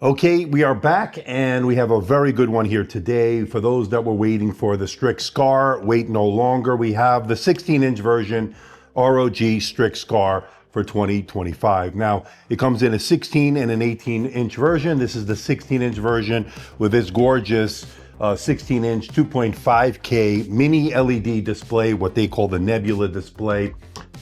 Okay, we are back and we have a very good one here today. For those that were waiting for the Strix Scar, wait no longer. We have the 16-inch version ROG Strix Scar for 2025. Now, it comes in a 16 and an 18-inch version. This is the 16-inch version with this gorgeous 16-inch 2.5K mini LED display, what they call the Nebula display,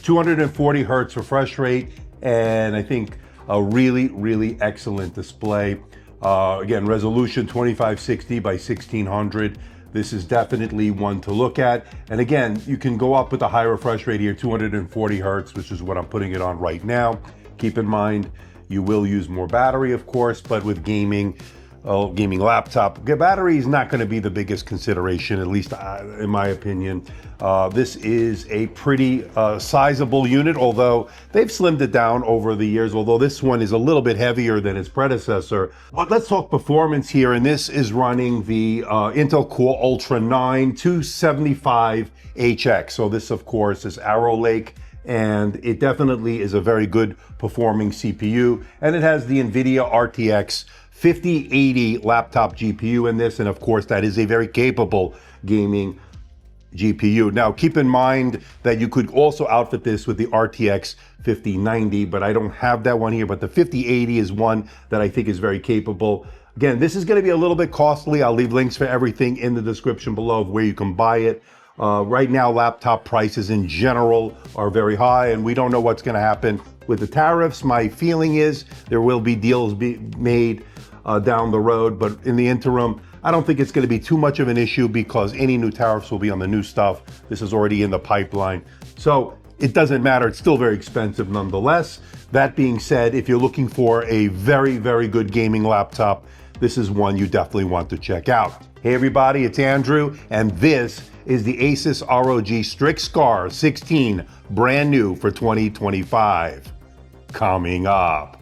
240 hertz refresh rate, and I think a really excellent display. Again, resolution 2560 by 1600. This is definitely one to look at. And again, you can go up with the high refresh rate here, 240 hertz, which is what I'm putting it on right now. Keep in mind, you will use more battery, of course, but with gaming laptop, battery is not going to be the biggest consideration, at least in my opinion. This is a pretty sizable unit, although they've slimmed it down over the years, although this one is a little bit heavier than its predecessor. But let's talk performance here, and this is running the Intel Core Ultra 9 275HX. So this, of course, is Arrow Lake, and it definitely is a very good performing CPU, and it has the NVIDIA RTX 5080 laptop GPU in this, and of course that is a very capable gaming GPU. Now keep in mind that you could also outfit this with the RTX 5090, but I don't have that one here, but the 5080 is one that I think is very capable. Again, this is going to be a little bit costly. I'll leave links for everything in the description below of where you can buy it. Right now, laptop prices in general are very high, and we don't know what's going to happen with the tariffs. My feeling is there will be deals made down the road, but in the interim, I don't think it's going to be too much of an issue because any new tariffs will be on the new stuff. This is already in the pipeline. So it doesn't matter. It's still very expensive nonetheless. That being said, if you're looking for a very good gaming laptop, this is one you definitely want to check out. Hey everybody, it's Andrew, and this is the Asus ROG Strix Scar 16, brand new for 2025. Coming up.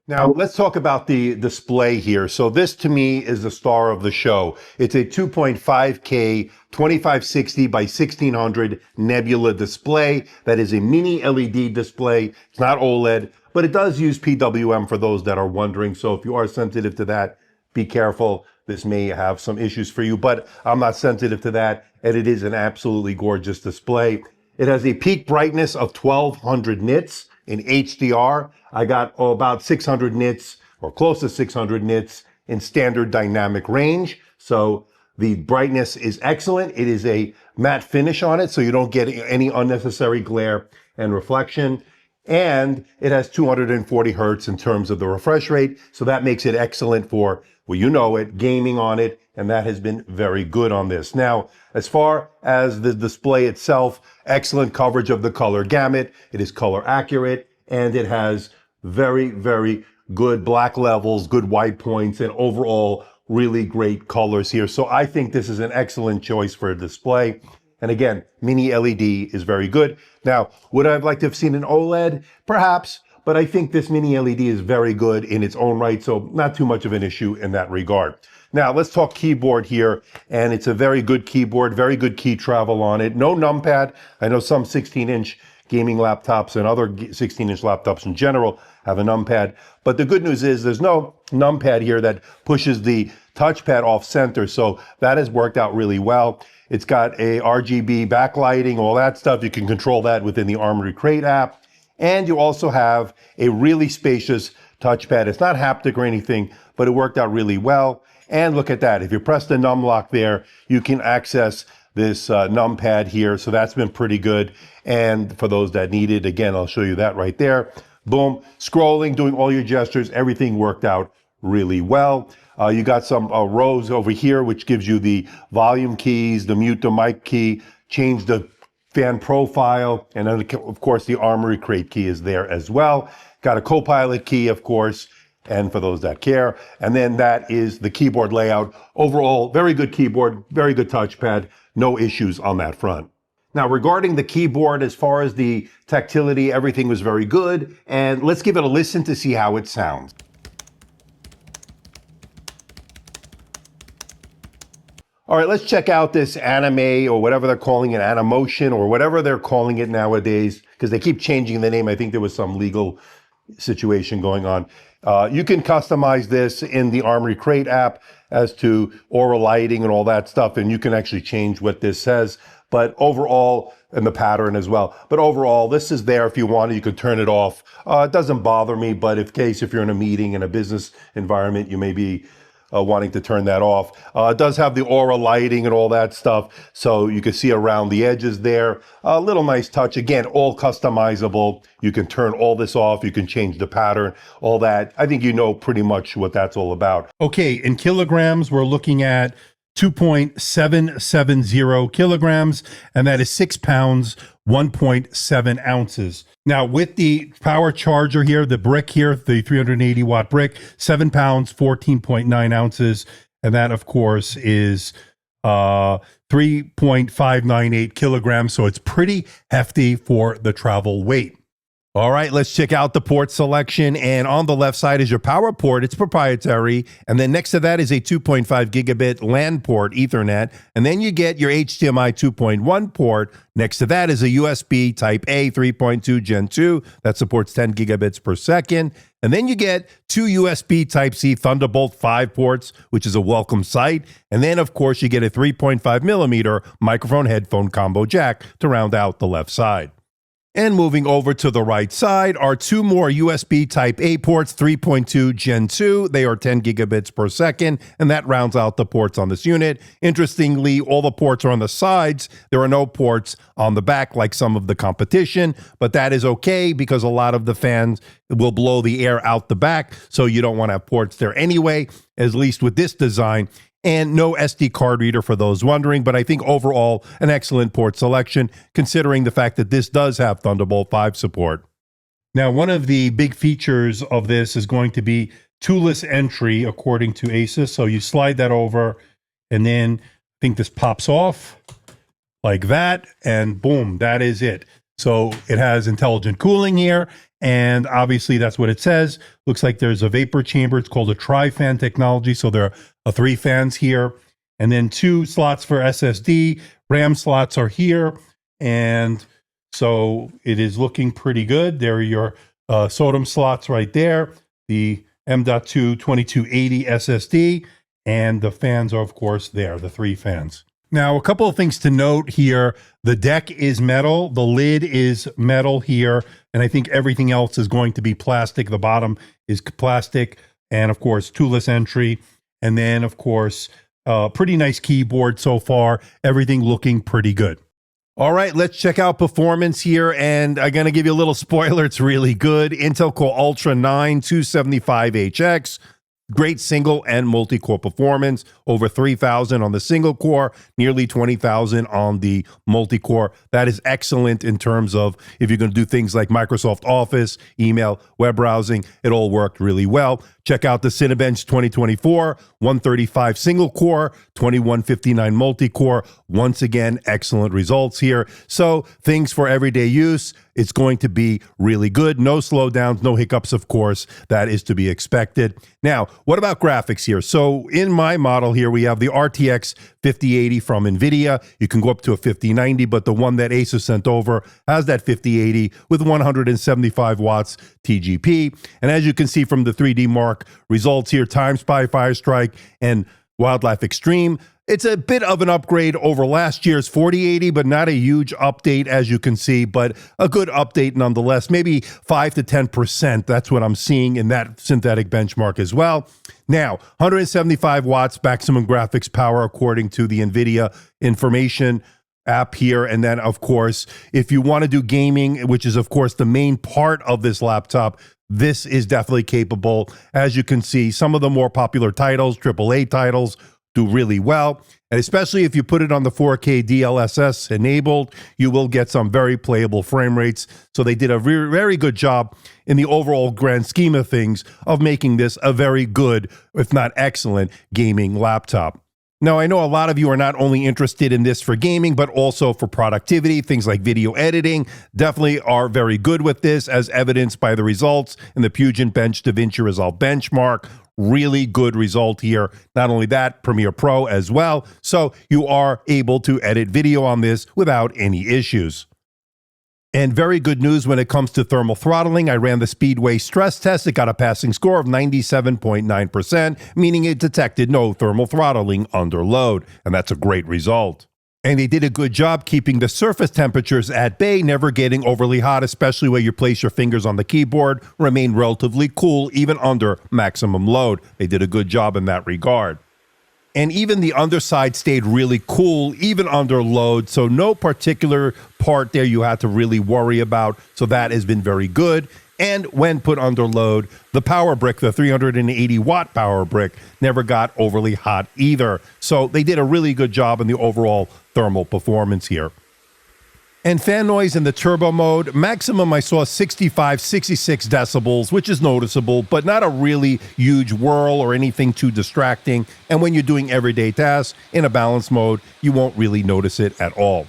Now, let's talk about the display here. So this, to me, is the star of the show. It's a 2.5K 2560 by 1600 Nebula display. That is a mini LED display. It's not OLED, but it does use PWM for those that are wondering. So if you are sensitive to that, be careful. This may have some issues for you, but I'm not sensitive to that, and it is an absolutely gorgeous display. It has a peak brightness of 1200 nits. In HDR, I got about 600 nits or close to 600 nits in standard dynamic range. So the brightness is excellent. It is a matte finish on it, so you don't get any unnecessary glare and reflection. And it has 240 hertz in terms of the refresh rate. So that makes it excellent for, well, you know it, gaming on it. And that has been very good on this. Now, as far as the display itself, excellent coverage of the color gamut. It is color accurate, and it has very good black levels, good white points, and overall really great colors here. So I think this is an excellent choice for a display. And again, mini LED is very good. Now, would I have liked to have seen an OLED? Perhaps, but I think this mini LED is very good in its own right, so not too much of an issue in that regard. Now, let's talk keyboard here, and it's a very good keyboard, very good key travel on it. No numpad. I know some 16-inch gaming laptops and other 16-inch laptops in general have a numpad, but the good news is there's no numpad here that pushes the touchpad off center, so that has worked out really well. It's got a RGB backlighting, all that stuff. You can control that within the Armory Crate app, and you also have a really spacious touchpad. It's not haptic or anything, but it worked out really well. And look at that. If you press the num lock there, you can access this numpad here. So that's been pretty good. And for those that need it, again, I'll show you that right there. Boom, scrolling, doing all your gestures, everything worked out really well. You got some rows over here, which gives you the volume keys, the mute the mic key, change the fan profile, and then of course the Armory Crate key is there as well. Got a Copilot key, of course, and for those that care. And then that is the keyboard layout. Overall, very good keyboard, very good touchpad, no issues on that front. Now, regarding the keyboard, as far as the tactility, everything was very good. And let's give it a listen to see how it sounds. All right, let's check out this anime or whatever they're calling it, Animotion or whatever they're calling it nowadays, because they keep changing the name. I think there was some legal situation going on. You can customize this in the Armory Crate app as to aura lighting and all that stuff, and you can actually change what this says. But overall, and the pattern as well. But overall, this is there if you want it. You could turn it off. It doesn't bother me, but if you're in a meeting in a business environment, you may be wanting to turn that off. It does have the aura lighting and all that stuff, so you can see around the edges there. A little nice touch. Again, all customizable. You can turn all this off. You can change the pattern, all that. I think you know pretty much what that's all about. Okay, in kilograms, we're looking at 2.770 kilograms, and that is 6 pounds, 1.7 ounces. Now, with the power charger here, the brick here, the 380 watt brick, 7 pounds, 14.9 ounces. And that, of course, is 3.598 kilograms. So it's pretty hefty for the travel weight. All right, let's check out the port selection. And on the left side is your power port. It's proprietary. And then next to that is a 2.5 gigabit LAN port, Ethernet. And then you get your HDMI 2.1 port. Next to that is a USB Type A 3.2 Gen 2 that supports 10 gigabits per second. And then you get two USB Type-C Thunderbolt 5 ports, which is a welcome sight. And then, of course, you get a 3.5 millimeter microphone headphone combo jack to round out the left side. And moving over to the right side are two more USB Type A ports, 3.2 Gen 2. They are 10 gigabits per second, and that rounds out the ports on this unit. Interestingly, all the ports are on the sides. There are no ports on the back like some of the competition, but that is okay because a lot of the fans will blow the air out the back, so you don't want to have ports there anyway, at least with this design. And no SD card reader for those wondering, but I think overall an excellent port selection considering the fact that this does have Thunderbolt 5 support. Now, one of the big features of this is going to be toolless entry according to Asus. So you slide that over and then I think this pops off like that and boom, that is it. So it has intelligent cooling here. And obviously that's what it says. Looks like there's a vapor chamber. It's called a tri-fan technology. So there are 3 fans here and then 2 slots for SSD. RAM slots are here. And so it is looking pretty good. There are your SODIMM slots right there. The M.2 2280 SSD and the fans are of course there, the 3 fans. Now, a couple of things to note here. The deck is metal. The lid is metal here. And I think everything else is going to be plastic. The bottom is plastic. And of course, toolless entry. And then, of course, pretty nice keyboard so far. Everything looking pretty good. All right, let's check out performance here. And I'm going to give you a little spoiler. It's really good. Intel Core Ultra 9 275HX. Great single and multi-core performance, over 3,000 on the single core, nearly 20,000 on the multi-core. That is excellent in terms of if you're going to do things like Microsoft Office, email, web browsing, it all worked really well. Check out the Cinebench 2024, 135 single core, 2159 multi-core. Once again, excellent results here. So things for everyday use. It's going to be really good. No slowdowns, no hiccups, of course. That is to be expected. Now, what about graphics here? So in my model here, we have the RTX 5080 from NVIDIA. You can go up to a 5090, but the one that Asus sent over has that 5080 with 175 watts TGP. And as you can see from the 3D Mark results here, Time Spy, Firestrike, and Wildlife Extreme, it's a bit of an upgrade over last year's 4080, but not a huge update, as you can see, but a good update nonetheless, maybe 5 to 10%. That's what I'm seeing in that synthetic benchmark as well. Now, 175 watts maximum graphics power, according to the NVIDIA information app here. And then, of course, if you want to do gaming, which is, of course, the main part of this laptop, this is definitely capable. As you can see, some of the more popular titles, AAA titles, do really well. And especially if you put it on the 4K DLSS enabled, you will get some very playable frame rates. So they did a very good job in the overall grand scheme of things of making this a very good, if not excellent, gaming laptop. Now, I know a lot of you are not only interested in this for gaming, but also for productivity. Things like video editing definitely are very good with this, as evidenced by the results in the Puget Bench DaVinci Resolve benchmark. Really good result here. Not only that, Premiere Pro as well. So you are able to edit video on this without any issues. And very good news when it comes to thermal throttling. I ran the Speedway stress test. It got a passing score of 97.9%, meaning it detected no thermal throttling under load. And that's a great result. And they did a good job keeping the surface temperatures at bay, never getting overly hot, especially where you place your fingers on the keyboard, remain relatively cool even under maximum load. They did a good job in that regard. And even the underside stayed really cool, even under load. So no particular part there you had to really worry about. So that has been very good. And when put under load, the power brick, the 380 watt power brick, never got overly hot either. So they did a really good job in the overall thermal performance here. And fan noise in the turbo mode, maximum I saw 65, 66 decibels, which is noticeable, but not a really huge whirl or anything too distracting. And when you're doing everyday tasks in a balance mode, you won't really notice it at all.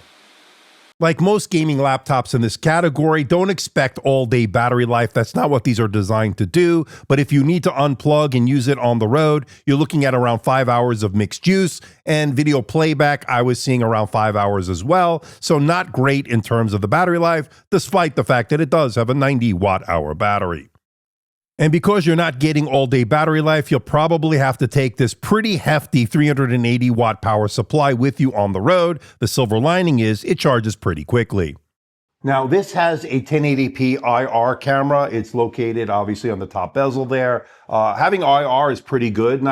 Like most gaming laptops in this category, don't expect all-day battery life. That's not what these are designed to do. But if you need to unplug and use it on the road, you're looking at around 5 hours of mixed use. And video playback, I was seeing around 5 hours as well. So not great in terms of the battery life, despite the fact that it does have a 90 watt-hour battery. And because you're not getting all-day battery life, you'll probably have to take this pretty hefty 380 watt power supply with you on the road. The silver lining is it charges pretty quickly. Now, this has a 1080p IR camera. It's located obviously on the top bezel there. Having IR is pretty good.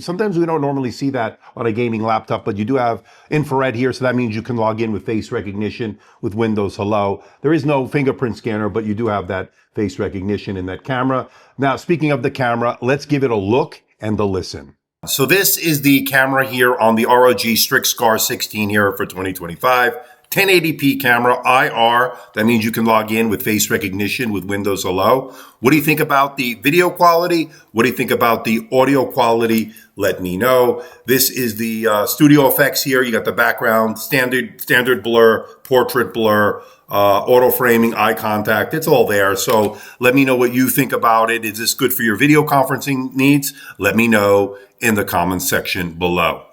Sometimes we don't normally see that on a gaming laptop, but you do have infrared here, so that means you can log in with face recognition with Windows Hello. There is no fingerprint scanner, but you do have that face recognition in that camera. Now, speaking of the camera, let's give it a look and a listen. So this is the camera here on the ROG Strix Scar 16 here for 2025. 1080p camera, IR. That means you can log in with face recognition with Windows Hello. What do you think about the video quality? What do you think about the audio quality? Let me know. This is the studio effects here. You got the background, standard blur, portrait blur, auto framing, eye contact. It's all there. So let me know what you think about it. Is this good for your video conferencing needs? Let me know in the comments section below.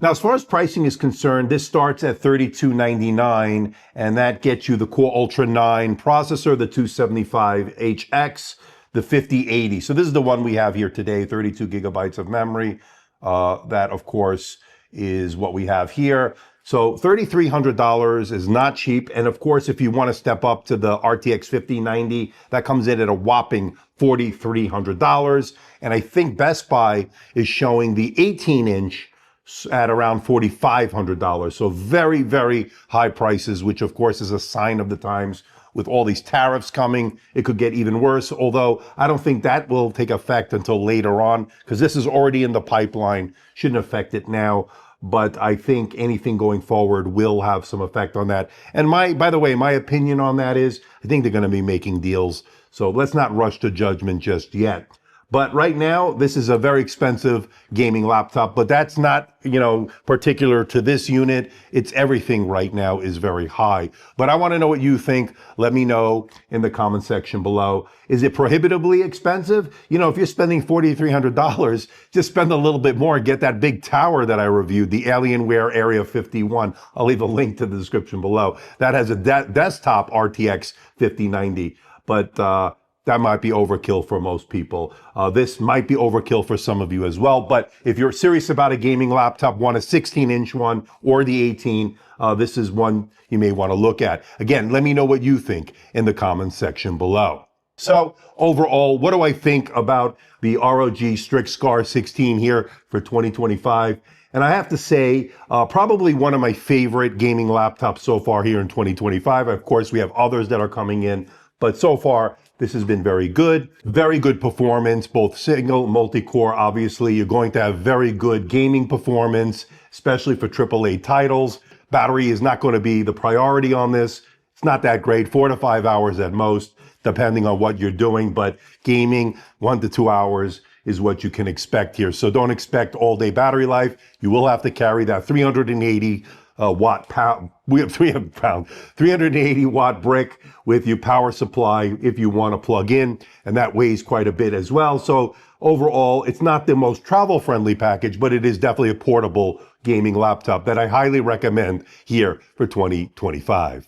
Now, as far as pricing is concerned, this starts at $32.99, and that gets you the Core Ultra 9 processor, the 275HX, the 5080. So this is the one we have here today, 32 gigabytes of memory. That, of course, is what we have here. So $3,300 is not cheap. And of course, if you want to step up to the RTX 5090, that comes in at a whopping $4,300. And I think Best Buy is showing the 18-inch at around $4,500. So very, very high prices, which of course is a sign of the times. With all these tariffs coming, it could get even worse. Although I don't think that will take effect until later on, because this is already in the pipeline. Shouldn't affect it now. But I think anything going forward will have some effect on that. And by the way, my opinion on that is I think they're going to be making deals. So let's not rush to judgment just yet. But right now, this is a very expensive gaming laptop, but that's not, particular to this unit. It's everything right now is very high. But I want to know what you think. Let me know in the comment section below. Is it prohibitively expensive? If you're spending $4,300, just spend a little bit more and get that big tower that I reviewed, the Alienware Area 51. I'll leave a link to the description below. That has a desktop RTX 5090, but that might be overkill for most people. This might be overkill for some of you as well. But if you're serious about a gaming laptop, want a 16-inch one or the 18, this is one you may want to look at. Again, let me know what you think in the comments section below. So overall, what do I think about the ROG Strix Scar 16 here for 2025? And I have to say, probably one of my favorite gaming laptops so far here in 2025. Of course, we have others that are coming in, but so far, this has been very good performance, both single, multi-core. Obviously, you're going to have very good gaming performance, especially for AAA titles. Battery is not going to be the priority on this. It's not that great, 4 to 5 hours at most, depending on what you're doing, but gaming, 1 to 2 hours is what you can expect here. So don't expect all day battery life. You will have to carry that 380 380 watt brick with your power supply if you want to plug in, and that weighs quite a bit as well. So overall, it's not the most travel friendly package, but it is definitely a portable gaming laptop that I highly recommend here for 2025.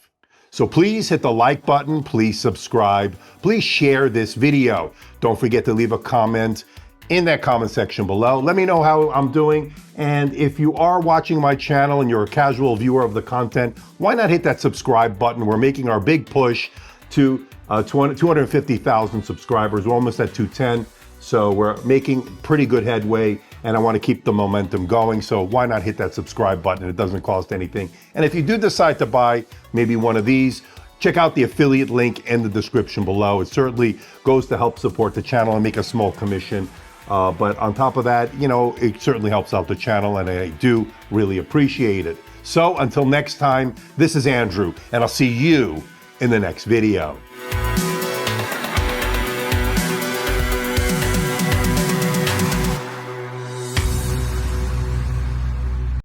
So please hit the like button, please subscribe, please share this video. Don't forget to leave a comment in that comment section below. Let me know how I'm doing. And if you are watching my channel and you're a casual viewer of the content, why not hit that subscribe button? We're making our big push to 250,000 subscribers. We're almost at 210. So we're making pretty good headway, and I want to keep the momentum going. So why not hit that subscribe button? It doesn't cost anything. And if you do decide to buy maybe one of these, check out the affiliate link in the description below. It certainly goes to help support the channel and make a small commission. But on top of that, you know, it certainly helps out the channel, and I do really appreciate it. So until next time, this is Andrew, and I'll see you in the next video.